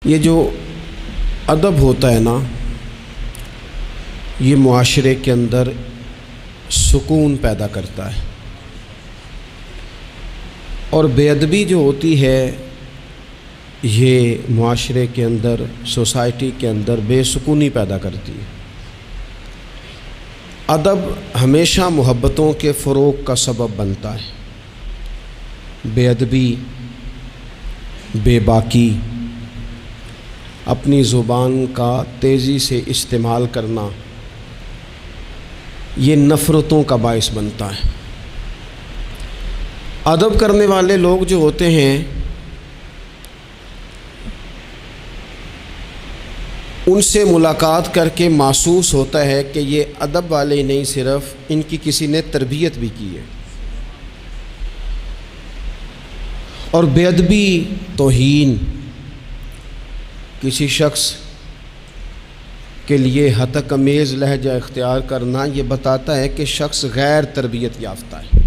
یہ جو ادب ہوتا ہے نا، یہ معاشرے کے اندر سکون پیدا کرتا ہے، اور بے ادبی جو ہوتی ہے یہ معاشرے کے اندر، سوسائٹی کے اندر بے سکونی پیدا کرتی ہے۔ ادب ہمیشہ محبتوں کے فروغ کا سبب بنتا ہے۔ بے ادبی، بے باکی، اپنی زبان کا تیزی سے استعمال کرنا، یہ نفرتوں کا باعث بنتا ہے۔ ادب کرنے والے لوگ جو ہوتے ہیں ان سے ملاقات کر کے محسوس ہوتا ہے کہ یہ ادب والے ہی نہیں، صرف ان کی کسی نے تربیت بھی کی ہے۔ اور بے ادبی، توہین، کسی شخص کے لیے ہتک امیز لہجہ اختیار کرنا، یہ بتاتا ہے کہ شخص غیر تربیت یافتہ ہے۔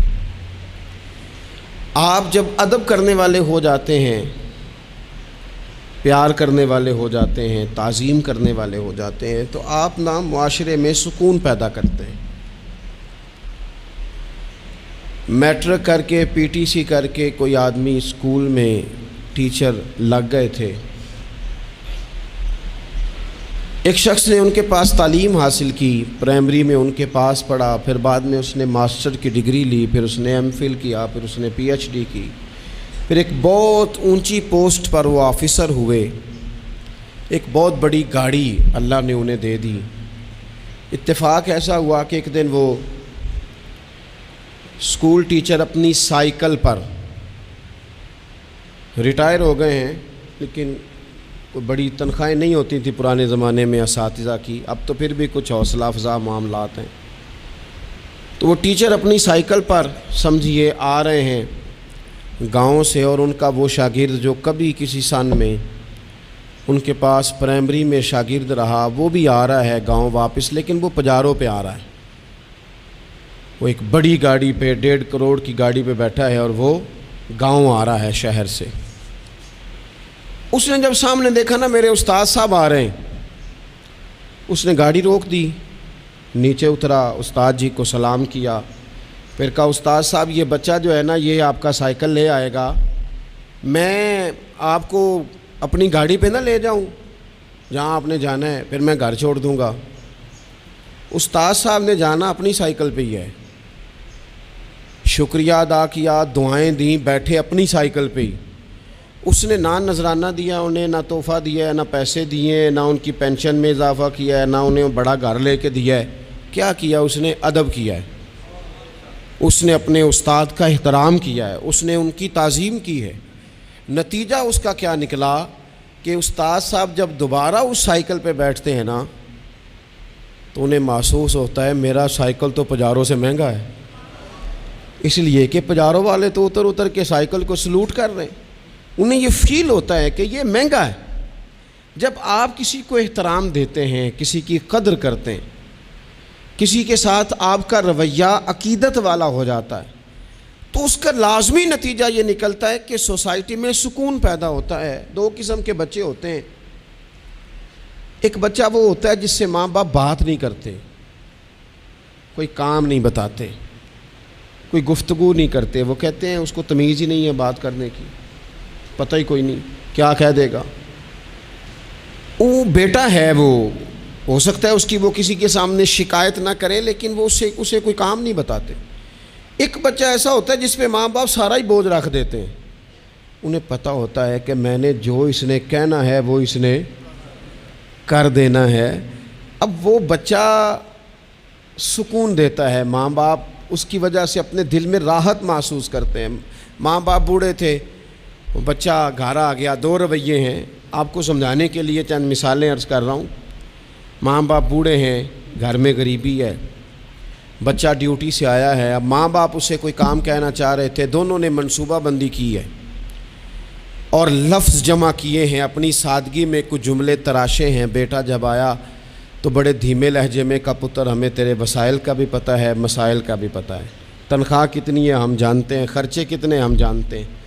آپ جب ادب کرنے والے ہو جاتے ہیں، پیار کرنے والے ہو جاتے ہیں، تعظیم کرنے والے ہو جاتے ہیں، تو آپ نا معاشرے میں سکون پیدا کرتے ہیں۔ میٹرک کر کے، پی ٹی سی کر کے کوئی آدمی اسکول میں ٹیچر لگ گئے تھے، ایک شخص نے ان کے پاس تعلیم حاصل کی، پرائمری میں ان کے پاس پڑھا، پھر بعد میں اس نے ماسٹر کی ڈگری لی، پھر اس نے ایم فل کیا، پھر اس نے پی ایچ ڈی کی، پھر ایک بہت اونچی پوسٹ پر وہ آفیسر ہوئے، ایک بہت بڑی گاڑی اللہ نے انہیں دے دی۔ اتفاق ایسا ہوا کہ ایک دن وہ اسکول ٹیچر اپنی سائیکل پر، ریٹائر ہو گئے ہیں لیکن کوئی بڑی تنخواہیں نہیں ہوتی تھی پرانے زمانے میں اساتذہ کی، اب تو پھر بھی کچھ حوصلہ افزا معاملات ہیں۔ تو وہ ٹیچر اپنی سائیکل پر سمجھیے آ رہے ہیں گاؤں سے، اور ان کا وہ شاگرد جو کبھی کسی سن میں ان کے پاس پرائمری میں شاگرد رہا، وہ بھی آ رہا ہے گاؤں واپس، لیکن وہ پجاروں پہ آ رہا ہے۔ وہ ایک بڑی گاڑی پہ، 1.5 کروڑ کی گاڑی پہ بیٹھا ہے، اور وہ گاؤں آ رہا ہے شہر سے۔ اس نے جب سامنے دیکھا نا میرے استاد صاحب آ رہے ہیں، اس نے گاڑی روک دی، نیچے اترا، استاد جی کو سلام کیا، پھر کہا استاد صاحب یہ بچہ جو ہے نا یہ آپ کا سائیکل لے آئے گا، میں آپ کو اپنی گاڑی پہ نہ لے جاؤں جہاں آپ نے جانا ہے، پھر میں گھر چھوڑ دوں گا۔ استاد صاحب نے جانا اپنی سائیکل پہ ہی ہے، شکریہ ادا کیا، دعائیں دیں، بیٹھے اپنی سائیکل پہ ہی۔ اس نے نہ نذرانہ دیا انہیں، نہ تحفہ دیا ہے، نہ پیسے دیے، نہ ان کی پینشن میں اضافہ کیا ہے، نہ انہیں بڑا گھر لے کے دیا ہے۔ کیا کیا اس نے؟ ادب کیا ہے۔ اس نے اپنے استاد کا احترام کیا ہے، اس نے ان کی تعظیم کی ہے۔ نتیجہ اس کا کیا نکلا کہ استاد صاحب جب دوبارہ اس سائیکل پہ بیٹھتے ہیں نا تو انہیں محسوس ہوتا ہے میرا سائیکل تو پجاروں سے مہنگا ہے، اس لیے کہ پجاروں والے تو اتر اتر کے سائیکل کو سلوٹ کر رہے ہیں، انہیں یہ فیل ہوتا ہے کہ یہ مہنگا ہے۔ جب آپ کسی کو احترام دیتے ہیں، کسی کی قدر کرتے ہیں، کسی کے ساتھ آپ کا رویہ عقیدت والا ہو جاتا ہے، تو اس کا لازمی نتیجہ یہ نکلتا ہے کہ سوسائٹی میں سکون پیدا ہوتا ہے۔ دو قسم کے بچے ہوتے ہیں، ایک بچہ وہ ہوتا ہے جس سے ماں باپ بات نہیں کرتے، کوئی کام نہیں بتاتے، کوئی گفتگو نہیں کرتے، وہ کہتے ہیں اس کو تمیز ہی نہیں ہے بات کرنے کی، پتہ ہی کوئی نہیں کیا کہہ دے گا۔ وہ بیٹا ہے، وہ ہو سکتا ہے اس کی وہ کسی کے سامنے شکایت نہ کرے، لیکن وہ اسے کوئی کام نہیں بتاتے۔ ایک بچہ ایسا ہوتا ہے جس پہ ماں باپ سارا ہی بوجھ رکھ دیتے ہیں، انہیں پتہ ہوتا ہے کہ میں نے جو اس نے کہنا ہے وہ اس نے کر دینا ہے۔ اب وہ بچہ سکون دیتا ہے، ماں باپ اس کی وجہ سے اپنے دل میں راحت محسوس کرتے ہیں۔ ماں باپ بوڑھے تھے، وہ بچہ گھر آ گیا، دو رویے ہیں، آپ کو سمجھانے کے لیے چند مثالیں عرض کر رہا ہوں۔ ماں باپ بوڑھے ہیں، گھر میں غریبی ہے، بچہ ڈیوٹی سے آیا ہے، اب ماں باپ اسے کوئی کام کہنا چاہ رہے تھے، دونوں نے منصوبہ بندی کی ہے اور لفظ جمع کیے ہیں، اپنی سادگی میں کچھ جملے تراشے ہیں۔ بیٹا جب آیا تو بڑے دھیمے لہجے میں کہا پتر ہمیں تیرے وسائل کا بھی پتہ ہے، مسائل کا بھی پتہ ہے، تنخواہ کتنی ہے ہم جانتے ہیں، خرچے کتنے ہم جانتے ہیں،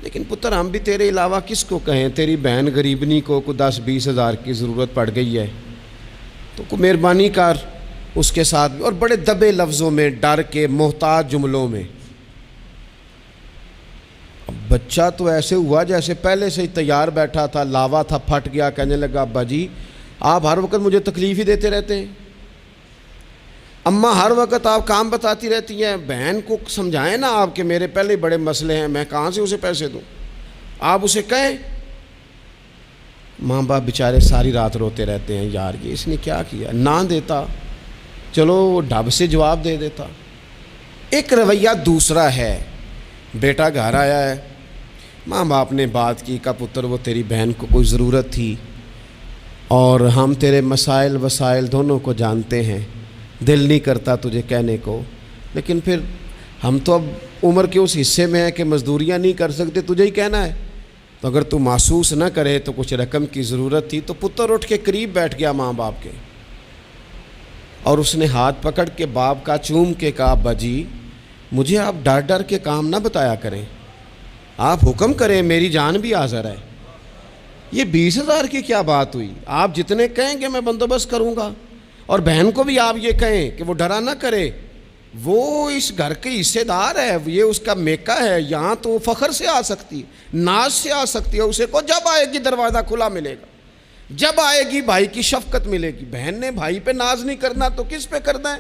لیکن پتر ہم بھی تیرے علاوہ کس کو کہیں، تیری بہن غریبنی کو 10-20 ہزار کی ضرورت پڑ گئی ہے تو کوئی مہربانی کر اس کے ساتھ بھی، اور بڑے دبے لفظوں میں، ڈر کے، محتاج جملوں میں۔ اب بچہ تو ایسے ہوا جیسے پہلے سے ہی تیار بیٹھا تھا، لاوا تھا، پھٹ گیا، کہنے لگا ابا جی آپ ہر وقت مجھے تکلیف ہی دیتے رہتے ہیں، اماں ہر وقت آپ کام بتاتی رہتی ہیں، بہن کو سمجھائیں نا آپ کہ میرے پہلے بڑے مسئلے ہیں، میں کہاں سے اسے پیسے دوں، آپ اسے کہیں۔ ماں باپ بیچارے ساری رات روتے رہتے ہیں، یار یہ اس نے کیا کیا، نہ دیتا چلو ڈھب سے جواب دے دیتا۔ ایک رویہ دوسرا ہے، بیٹا گھر آیا ہے، ماں باپ نے بات کی، کہا پتر وہ تیری بہن کو کوئی ضرورت تھی اور ہم تیرے مسائل وسائل دونوں کو جانتے ہیں، دل نہیں کرتا تجھے کہنے کو، لیکن پھر ہم تو اب عمر کے اس حصے میں ہیں کہ مزدوریاں نہیں کر سکتے، تجھے ہی کہنا ہے، تو اگر تو محسوس نہ کرے تو کچھ رقم کی ضرورت تھی۔ تو پتر اٹھ کے قریب بیٹھ گیا ماں باپ کے، اور اس نے ہاتھ پکڑ کے باپ کا چوم کے کہا ابا جی مجھے آپ ڈر ڈر کے کام نہ بتایا کریں، آپ حکم کریں، میری جان بھی حاضر ہے۔ یہ 20,000 کی کیا بات ہوئی، آپ جتنے کہیں گے میں بندوبست کروں گا، اور بہن کو بھی آپ یہ کہیں کہ وہ ڈرا نہ کرے، وہ اس گھر کے حصے دار ہے، یہ اس کا میکا ہے، یہاں تو فخر سے آ سکتی ہے، ناز سے آ سکتی ہے، اسے کو جب آئے گی دروازہ کھلا ملے گا، جب آئے گی بھائی کی شفقت ملے گی۔ بہن نے بھائی پہ ناز نہیں کرنا تو کس پہ کرنا ہے؟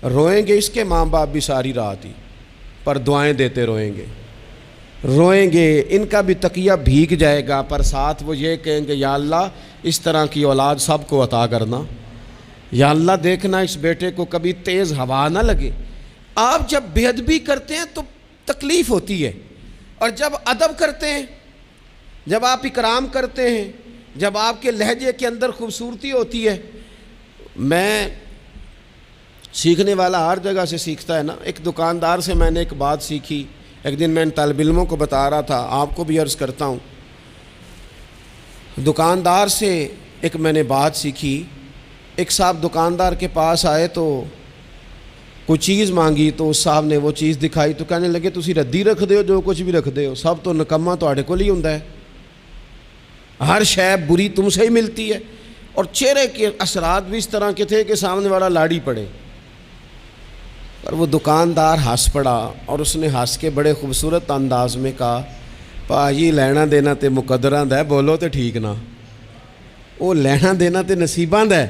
روئیں گے اس کے ماں باپ بھی ساری رات ہی، پر دعائیں دیتے روئیں گے، روئیں گے، ان کا بھی تقیہ بھیگ جائے گا، پر ساتھ وہ یہ کہیں گے یا اللہ اس طرح کی اولاد سب کو عطا کرنا، یا اللہ دیکھنا اس بیٹے کو کبھی تیز ہوا نہ لگے۔ آپ جب بے ادبی کرتے ہیں تو تکلیف ہوتی ہے، اور جب ادب کرتے ہیں، جب آپ اکرام کرتے ہیں، جب آپ کے لہجے کے اندر خوبصورتی ہوتی ہے۔ میں سیکھنے والا ہر جگہ سے سیکھتا ہے نا، ایک دکاندار سے میں نے ایک بات سیکھی، ایک دن میں ان طالب علموں کو بتا رہا تھا، آپ کو بھی عرض کرتا ہوں۔ دکاندار سے ایک میں نے بات سیکھی، ایک صاحب دکاندار کے پاس آئے تو کوئی چیز مانگی، تو اس صاحب نے وہ چیز دکھائی تو کہنے لگے تسی ردی رکھ دے ہو، جو کچھ بھی رکھ دے ہو سب تو نکما تواڈے کول ہی ہوندا ہے، ہر شے بری تم سے ہی ملتی ہے۔ اور چہرے کے اثرات بھی اس طرح کے تھے کہ سامنے والا لاڑی پڑے، پر وہ دکاندار ہنس پڑا، اور اس نے ہنس کے بڑے خوبصورت انداز میں کہا بھائی لینا دینا تے مقدراں دا ہے، بولو تے ٹھیک نہ، وہ لینا دینا تے نصیباں دا ہے،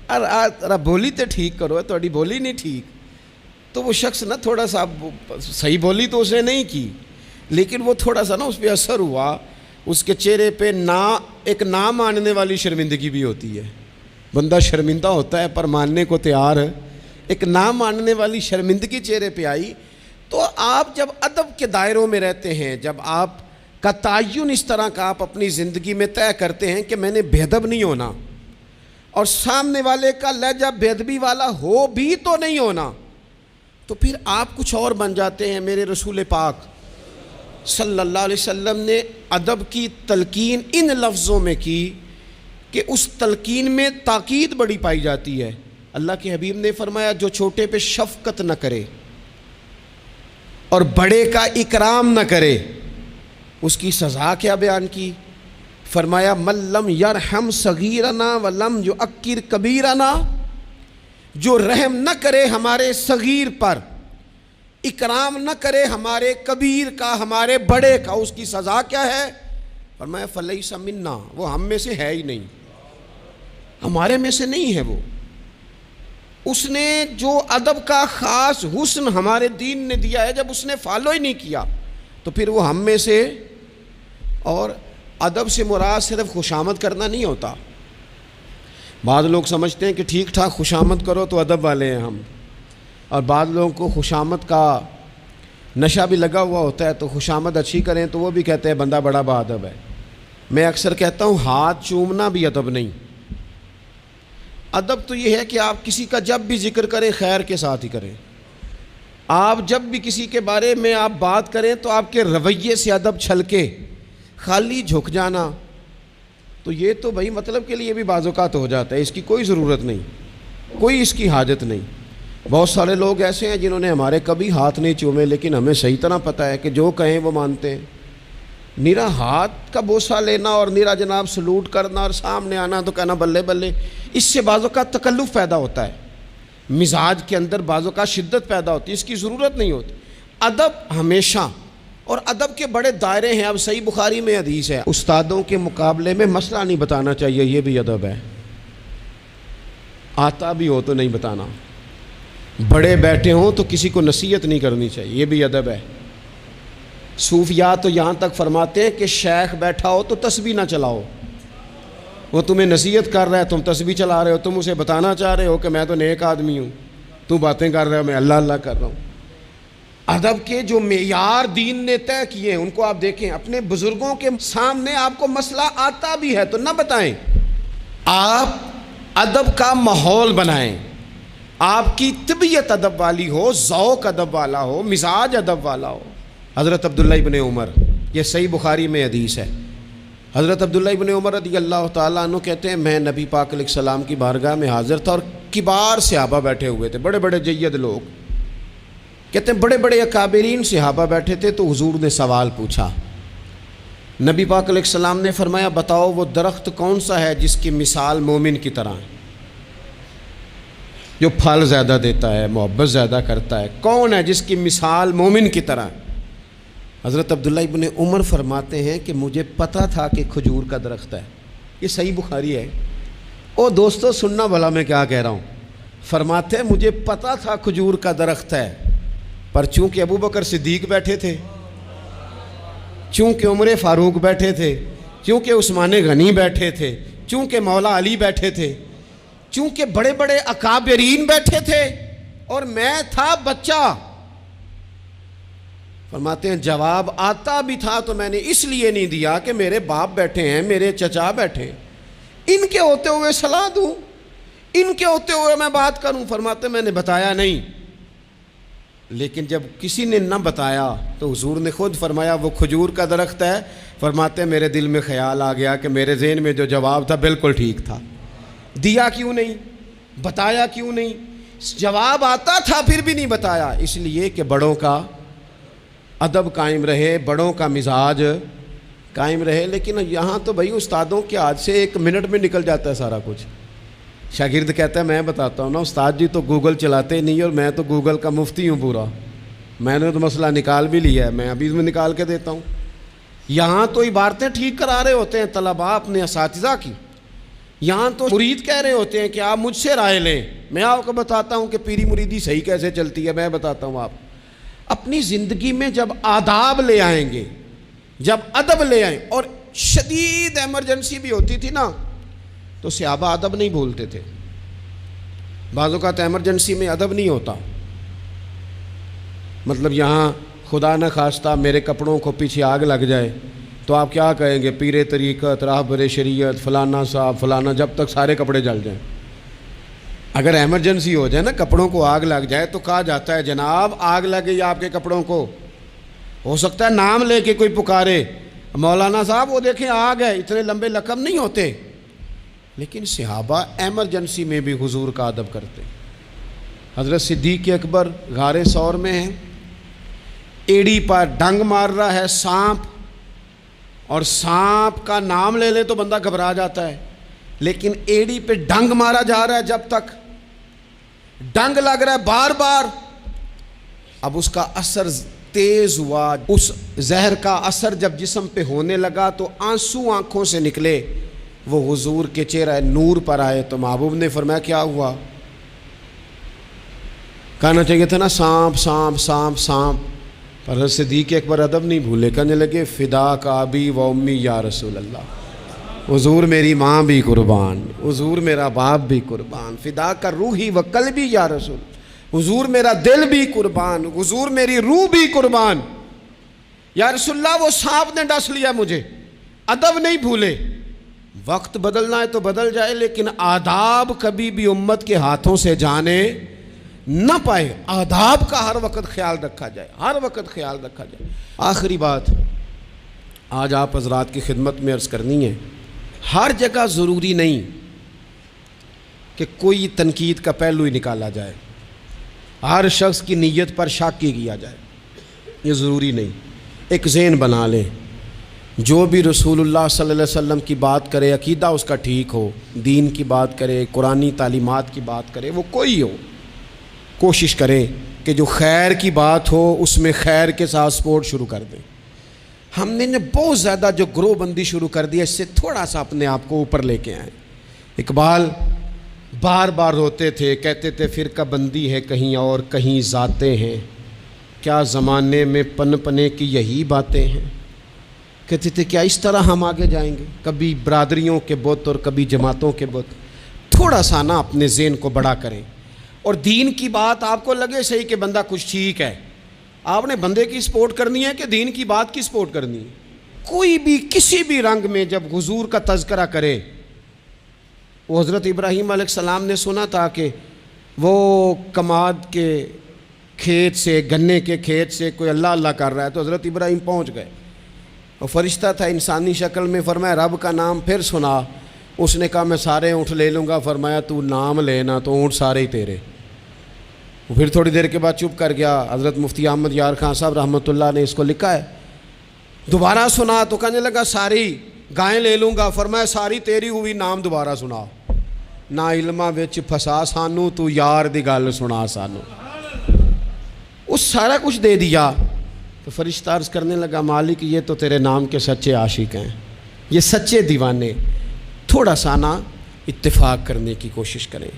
اور بولی تے ٹھیک کرو، تہاڈی بولی نہیں ٹھیک۔ تو وہ شخص نا تھوڑا سا صحیح بولی تو اس نے نہیں کی، لیکن وہ تھوڑا سا نا اس پہ اثر ہوا، اس کے چہرے پہ ایک نہ ماننے والی شرمندگی بھی ہوتی ہے، بندہ شرمندہ ہوتا ہے پر ماننے کو تیار ہے، ایک نہ ماننے والی شرمندگی چہرے پہ آئی۔ تو آپ جب ادب کے دائروں میں رہتے ہیں، جب آپ کا تعین اس طرح کا آپ اپنی زندگی میں طے کرتے ہیں کہ میں نے بے ادب نہیں ہونا، اور سامنے والے کا لہجہ بے ادبی والا ہو بھی تو نہیں ہونا، تو پھر آپ کچھ اور بن جاتے ہیں۔ میرے رسول پاک صلی اللہ علیہ وسلم نے ادب کی تلقین ان لفظوں میں کی کہ اس تلقین میں تاکید بڑی پائی جاتی ہے۔ اللہ کے حبیب نے فرمایا جو چھوٹے پہ شفقت نہ کرے اور بڑے کا اکرام نہ کرے اس کی سزا کیا بیان کی؟ فرمایا من لم یرحم صغیرنا ولم یؤکر کبیرنا، جو رحم نہ کرے ہمارے صغیر پر، اکرام نہ کرے ہمارے کبیر کا، ہمارے بڑے کا، اس کی سزا کیا ہے؟ فرمایا فلیس منا، وہ ہم میں سے ہے ہی نہیں، ہمارے میں سے نہیں ہے وہ۔ اس نے جو ادب کا خاص حسن ہمارے دین نے دیا ہے، جب اس نے فالو ہی نہیں کیا تو پھر وہ ہم میں سے۔ اور ادب سے مراد صرف خوشامد کرنا نہیں ہوتا۔ بعض لوگ سمجھتے ہیں کہ ٹھیک ٹھاک خوشامد کرو تو ادب والے ہیں ہم، اور بعض لوگوں کو خوشامد کا نشہ بھی لگا ہوا ہوتا ہے، تو خوشامد اچھی کریں تو وہ بھی کہتے ہیں بندہ بڑا با ادب ہے۔ میں اکثر کہتا ہوں ہاتھ چومنا بھی ادب نہیں۔ ادب تو یہ ہے کہ آپ کسی کا جب بھی ذکر کریں خیر کے ساتھ ہی کریں، آپ جب بھی کسی کے بارے میں آپ بات کریں تو آپ کے رویے سے ادب چھلکے، خالی جھک جانا تو یہ تو بھائی مطلب کے لیے بھی بعض اوقات ہو جاتا ہے، اس کی کوئی ضرورت نہیں، کوئی اس کی حاجت نہیں۔ بہت سارے لوگ ایسے ہیں جنہوں نے ہمارے کبھی ہاتھ نہیں چومے، لیکن ہمیں صحیح طرح پتہ ہے کہ جو کہیں وہ مانتے ہیں۔ نیرا ہاتھ کا بوسہ لینا اور نیرا جناب سلوٹ کرنا اور سامنے آنا تو کہنا بلے بلے، اس سے بعضوں کا تکلف پیدا ہوتا ہے، مزاج کے اندر بعضوں کا شدت پیدا ہوتی ہے، اس کی ضرورت نہیں ہوتی۔ ادب ہمیشہ، اور ادب کے بڑے دائرے ہیں۔ اب صحیح بخاری میں حدیث ہے، استادوں کے مقابلے میں مسئلہ نہیں بتانا چاہیے، یہ بھی ادب ہے۔ آتا بھی ہو تو نہیں بتانا، بڑے بیٹھے ہوں تو کسی کو نصیحت نہیں کرنی چاہیے، یہ بھی ادب ہے۔ صوفیاء تو یہاں تک فرماتے ہیں کہ شیخ بیٹھا ہو تو تسبیح نہ چلاؤ، وہ تمہیں نصیحت کر رہا ہے، تم تسبیح چلا رہے ہو، تم اسے بتانا چاہ رہے ہو کہ میں تو نیک آدمی ہوں، تو باتیں کر رہا ہے میں اللہ اللہ کر رہا ہوں۔ ادب کے جو معیار دین نے طے کیے ہیں ان کو آپ دیکھیں، اپنے بزرگوں کے سامنے آپ کو مسئلہ آتا بھی ہے تو نہ بتائیں، آپ ادب کا ماحول بنائیں، آپ کی طبیعت ادب والی ہو، ذوق ادب والا ہو، مزاج ادب والا ہو۔ حضرت عبداللہ ابن عمر، یہ صحیح بخاری میں حدیث ہے، حضرت عبداللہ ابن عمر رضی اللہ تعالیٰ عنہ کہتے ہیں میں نبی پاک علیہ السلام کی بارگاہ میں حاضر تھا اور کبار صحابہ بیٹھے ہوئے تھے، بڑے بڑے جید لوگ، کہتے ہیں بڑے بڑے اکابرین صحابہ بیٹھے تھے، تو حضور نے سوال پوچھا۔ نبی پاک علیہ السلام نے فرمایا بتاؤ وہ درخت کون سا ہے جس کی مثال مومن کی طرح ہے، جو پھل زیادہ دیتا ہے، محبت زیادہ کرتا ہے، کون ہے جس کی مثال مومن کی طرح ہے؟ حضرت عبداللہ ابن عمر فرماتے ہیں کہ مجھے پتہ تھا کہ کھجور کا درخت ہے، یہ صحیح بخاری ہے۔ او دوستو سننا بھلا میں کیا کہہ رہا ہوں، فرماتے ہیں مجھے پتہ تھا کھجور کا درخت ہے، پر چونکہ ابو بکر صدیق بیٹھے تھے، چونکہ عمر فاروق بیٹھے تھے، چونکہ عثمان غنی بیٹھے تھے، چونکہ مولا علی بیٹھے تھے، چونکہ بڑے بڑے اکابرین بیٹھے تھے اور میں تھا بچہ، فرماتے ہیں جواب آتا بھی تھا تو میں نے اس لیے نہیں دیا کہ میرے باپ بیٹھے ہیں، میرے چچا بیٹھے ہیں، ان کے ہوتے ہوئے صلاح دوں، ان کے ہوتے ہوئے میں بات کروں؟ فرماتے ہیں میں نے بتایا نہیں، لیکن جب کسی نے نہ بتایا تو حضور نے خود فرمایا وہ کھجور کا درخت ہے، فرماتے ہیں میرے دل میں خیال آ گیا کہ میرے ذہن میں جو جواب تھا بالکل ٹھیک تھا، دیا کیوں نہیں، بتایا کیوں نہیں؟ جواب آتا تھا پھر بھی نہیں بتایا، اس لیے کہ بڑوں کا ادب قائم رہے، بڑوں کا مزاج قائم رہے۔ لیکن یہاں تو بھائی استادوں کے ہاتھ سے 1 منٹ میں نکل جاتا ہے سارا کچھ۔ شاگرد کہتا ہے میں بتاتا ہوں نا استاد جی تو گوگل چلاتے نہیں، اور میں تو گوگل کا مفتی ہوں پورا، میں نے تو مسئلہ نکال بھی لیا ہے، میں ابھی میں نکال کے دیتا ہوں۔ یہاں تو عبارتیں ٹھیک کرا رہے ہوتے ہیں طلباء اپنے اساتذہ کی، یہاں تو مرید کہہ رہے ہوتے ہیں کہ آپ مجھ سے رائے لیں، میں آپ کو بتاتا ہوں کہ پیری مریدی صحیح کیسے چلتی ہے، میں بتاتا ہوں۔ آپ اپنی زندگی میں جب آداب لے آئیں گے، جب ادب لے آئیں، اور شدید ایمرجنسی بھی ہوتی تھی نا تو صحابہ ادب نہیں بھولتے تھے، بعض اوقات ایمرجنسی میں ادب نہیں ہوتا، مطلب یہاں خدا نہ خواستہ میرے کپڑوں کو پیچھے آگ لگ جائے تو آپ کیا کہیں گے، پیر طریقت، راہبر شریعت، فلانا صاحب فلانا، جب تک سارے کپڑے جل جائیں۔ اگر ایمرجنسی ہو جائے نا، کپڑوں کو آگ لگ جائے تو کہا جاتا ہے جناب آگ لگ گئی آپ کے کپڑوں کو، ہو سکتا ہے نام لے کے کوئی پکارے مولانا صاحب وہ دیکھیں آگ ہے، اتنے لمبے لقب نہیں ہوتے، لیکن صحابہ ایمرجنسی میں بھی حضور کا ادب کرتے۔ حضرت صدیق اکبر غار ثور میں ہیں، ایڑی پر ڈنگ مار رہا ہے سانپ، اور سانپ کا نام لے لے تو بندہ گھبرا جاتا ہے، لیکن ایڑی پہ ڈنگ مارا جا رہا ہے، جب تک ڈنگ لگ رہا ہے بار بار، اب اس کا اثر تیز ہوا، اس زہر کا اثر جب جسم پہ ہونے لگا تو آنسو آنکھوں سے نکلے، وہ حضور کے چہرہ نور پر آئے تو محبوب نے فرمایا کیا ہوا؟ کہنا چاہیے تھا نا سانپ سانپ سانپ سانپ، پر حضرت صدیق اکبر ادب نہیں بھولے، کہنے لگے فدا کا ابی و امی یا رسول اللہ، حضور میری ماں بھی قربان، حضور میرا باپ بھی قربان، فدا کا روحی و قلبی یا رسول، حضور میرا دل بھی قربان، حضور میری روح بھی قربان، یا رسول اللہ وہ سانپ نے ڈس لیا مجھے۔ ادب نہیں بھولے، وقت بدلنا ہے تو بدل جائے، لیکن آداب کبھی بھی امت کے ہاتھوں سے جانے نہ پائے، آداب کا ہر وقت خیال رکھا جائے، ہر وقت خیال رکھا جائے۔ آخری بات آج آپ حضرات کی خدمت میں عرض کرنی ہے، ہر جگہ ضروری نہیں کہ کوئی تنقید کا پہلو ہی نکالا جائے، ہر شخص کی نیت پر شک ہی کیا جائے، یہ ضروری نہیں۔ ایک ذہن بنا لیں، جو بھی رسول اللہ صلی اللہ علیہ وسلم کی بات کرے، عقیدہ اس کا ٹھیک ہو، دین کی بات کرے، قرآنی تعلیمات کی بات کرے، وہ کوئی ہو، کوشش کریں کہ جو خیر کی بات ہو اس میں خیر کے ساتھ سپورٹ شروع کر دیں۔ ہم نے بہت زیادہ جو گروہ بندی شروع کر دی ہے، اس سے تھوڑا سا اپنے آپ کو اوپر لے کے آئیں۔ اقبال بار بار روتے تھے، کہتے تھے فرقہ بندی ہے کہیں اور کہیں ذاتیں ہیں، کیا زمانے میں پن پنے کی یہی باتیں ہیں۔ کہتے تھے کیا اس طرح ہم آگے جائیں گے، کبھی برادریوں کے بت اور کبھی جماعتوں کے بت۔ تھوڑا سا نا اپنے ذہن کو بڑا کریں، اور دین کی بات آپ کو لگے صحیح کہ بندہ کچھ ٹھیک ہے، آپ نے بندے کی سپورٹ کرنی ہے کہ دین کی بات کی سپورٹ کرنی ہے؟ کوئی بھی کسی بھی رنگ میں جب حضور کا تذکرہ کرے، وہ حضرت ابراہیم علیہ السلام نے سنا تھا کہ وہ کماد کے کھیت سے، گنے کے کھیت سے کوئی اللہ اللہ کر رہا ہے، تو حضرت ابراہیم پہنچ گئے، اور فرشتہ تھا انسانی شکل میں، فرمایا رب کا نام پھر سنا۔ اس نے کہا میں سارے اونٹ لے لوں گا، فرمایا تو نام لینا تو اونٹ سارے ہی تیرے۔ پھر تھوڑی دیر کے بعد چپ کر گیا۔ حضرت مفتی احمد یار خان صاحب رحمۃ اللہ نے اس کو لکھا ہے، دوبارہ سنا تو کہنے لگا ساری گائیں لے لوں گا، فرمایا ساری تیری ہوئی، نام دوبارہ سنا۔ نہ علمہ وچ پھسا سانو، تو یار دی گل سنا سانو۔ اس سارا کچھ دے دیا تو فرشتہ عرض کرنے لگا مالک یہ تو تیرے نام کے سچے عاشق ہیں، یہ سچے دیوانے۔ تھوڑا سا نا اتفاق کرنے کی کوشش کریں،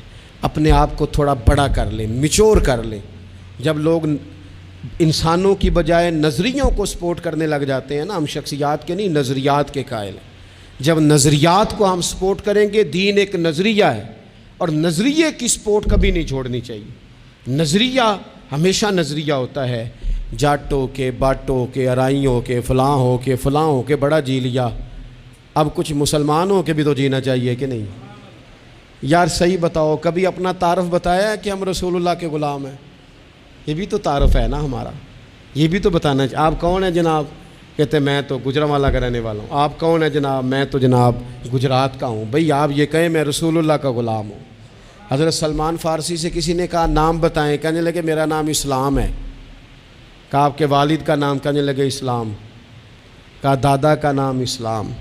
اپنے آپ کو تھوڑا بڑا کر لیں، میچور کر لیں۔ جب لوگ انسانوں کی بجائے نظریوں کو سپورٹ کرنے لگ جاتے ہیں نا، ہم شخصیات کے نہیں نظریات کے قائل ہیں۔ جب نظریات کو ہم سپورٹ کریں گے، دین ایک نظریہ ہے، اور نظریے کی سپورٹ کبھی نہیں چھوڑنی چاہیے۔ نظریہ ہمیشہ نظریہ ہوتا ہے، جاٹ ہو کے، باٹ ہو کے، ارائی ہو کے، فلاں ہو کے، فلاں ہو کے بڑا جی لیا، اب کچھ مسلمان ہو کے بھی تو جینا چاہیے کہ نہیں؟ یار صحیح بتاؤ، کبھی اپنا تعارف بتایا ہے کہ ہم رسول اللہ کے غلام ہیں؟ یہ بھی تو تعارف ہے نا ہمارا، یہ بھی تو بتانا چاہیے۔ آپ کون ہیں جناب؟ کہتے میں تو گجرانوالہ کا رہنے والا ہوں۔ آپ کون ہیں جناب؟ میں تو جناب گجرات کا ہوں۔ بھئی آپ یہ کہیں میں رسول اللہ کا غلام ہوں۔ حضرت سلمان فارسی سے کسی نے کہا نام بتائیں، کہنے لگے میرا نام اسلام ہے۔ کہا آپ کے والد کا نام؟ کہنے لگے اسلام۔ کہا دادا کا نام اسلام۔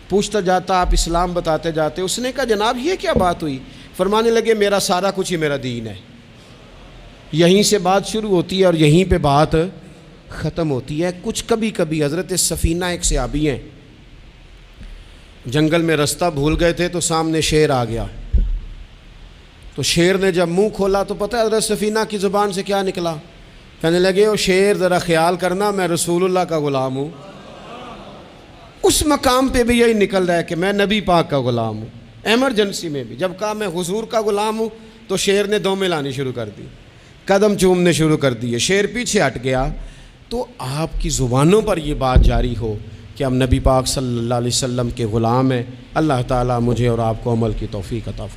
پوچھتا جاتا آپ اسلام بتاتے جاتے، اس نے کہا جناب یہ کیا بات ہوئی؟ فرمانے لگے میرا سارا کچھ ہی میرا دین ہے۔ یہیں سے بات شروع ہوتی ہے اور یہیں پہ بات ختم ہوتی ہے۔ کچھ کبھی کبھی حضرت سفینہ ایک صحابی ہیں، جنگل میں رستہ بھول گئے تھے تو سامنے شیر آ گیا، تو شیر نے جب منہ کھولا تو پتہ ہے حضرت سفینہ کی زبان سے کیا نکلا؟ کہنے لگے او شیر ذرا خیال کرنا میں رسول اللہ کا غلام ہوں۔ اس مقام پہ بھی یہی نکل رہا ہے کہ میں نبی پاک کا غلام ہوں۔ ایمرجنسی میں بھی جب کہا میں حضور کا غلام ہوں تو شیر نے دو میں لانی شروع کر دی، قدم چومنے شروع کر دیے، شیر پیچھے ہٹ گیا۔ تو آپ کی زبانوں پر یہ بات جاری ہو کہ ہم نبی پاک صلی اللہ علیہ وسلم کے غلام ہیں، اللہ تعالیٰ مجھے اور آپ کو عمل کی توفیق عطا فرمائے۔